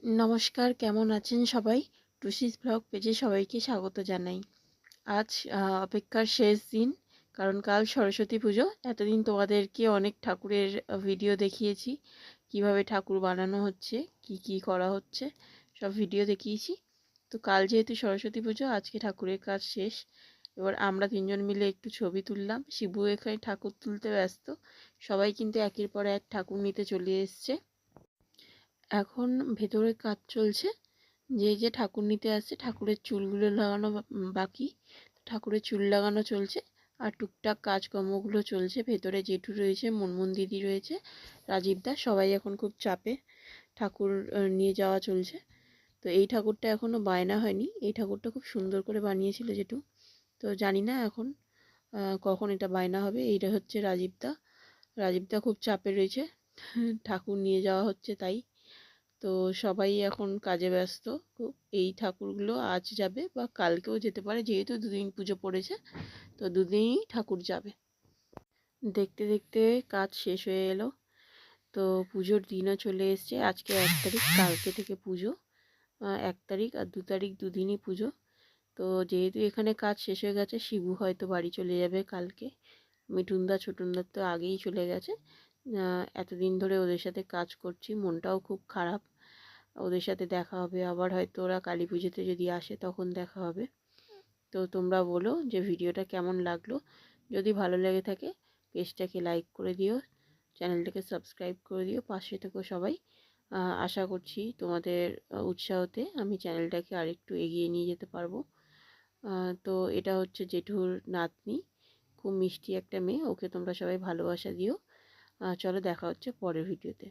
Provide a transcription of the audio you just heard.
নমস্কার, কেমন আছেন সবাই? টুসিস ব্লগ পেজে সবাইকে স্বাগত জানাই। আজ অপেক্ষার শেষ দিন, কারণ কাল সরস্বতী পুজো। এতদিন তোমাদেরকে অনেক ঠাকুরের ভিডিও দেখিয়েছি, কিভাবে ঠাকুর বানানো হচ্ছে, কি কি করা হচ্ছে, সব ভিডিও দেখিয়েছি। তো কাল যেহেতু সরস্বতী পুজো, আজকে ঠাকুরের কাজ শেষ। এবার আমরা তিনজন মিলে একটু ছবি তুললাম। শিবু এখানে ঠাকুর তুলতে ব্যস্ত। সবাই কিন্তু একের পর এক ঠাকুর নিতে চলে এসছে। এখন ভেতরে কাজ চলছে। যে ঠাকুর নিতে আসছে, ঠাকুরের চুলগুলো লাগানো বাকি। ঠাকুরের চুল লাগানো চলছে, আর টুকটাক কাজকর্মগুলো চলছে। ভেতরে জেঠু রয়েছে, মুনমুন দিদি রয়েছে, রাজীব দা, সবাই এখন খুব চাপে। ঠাকুর নিয়ে যাওয়া চলছে। তো এই ঠাকুরটা এখনও বায়না হয়নি। এই ঠাকুরটা খুব সুন্দর করে বানিয়েছিল জেঠু। তো জানি না এখন কখন এটা বায়না হবে। এইটা হচ্ছে রাজীব দা। রাজীব দা খুব চাপে রয়েছে, ঠাকুর নিয়ে যাওয়া হচ্ছে তাই। তো সবাই এখন কাজে ব্যস্ত খুব। এই ঠাকুরগুলো আজ যাবে বা কালকেও যেতে পারে, যেহেতু দুদিন পুজো পড়েছে, তো দুদিনই ঠাকুর যাবে। দেখতে দেখতে কাজ শেষ হয়ে এলো। তো পুজোর দিনও চলে এসছে। আজকে 1 তারিখ, কালকে থেকে পুজো। 1 তারিখ আর 2 তারিখ দুদিনই পুজো। তো যেহেতু এখানে কাজ শেষ হয়ে গেছে, শিবু হয়তো বাড়ি চলে যাবে কালকে। মিঠুনদা ছোটনদার তো আগেই চলে গেছে। এতদিন ধরে ওদের সাথে কাজ করছি, মনটাও খুব খারাপ। ওদের সাথে দেখা হবে আবার, হয়তো ওরা কালী পুজোতে যদি আসে তখন দেখা হবে। তো তোমরা বলো যে ভিডিওটা কেমন লাগলো। যদি ভালো লেগে থাকে পেজটাকে লাইক করে দিও, চ্যানেলটাকে সাবস্ক্রাইব করে দিও, পাশে থেকো সবাই। আশা করছি তোমাদের উৎসাহতে আমি চ্যানেলটাকে আরেকটু এগিয়ে নিয়ে যেতে পারবো। তো এটা হচ্ছে জেঠুর নাতনি, খুব মিষ্টি একটা মেয়ে। ওকে তোমরা সবাই ভালোবাসা দিও। চলো দেখা হচ্ছে পরের ভিডিওতে।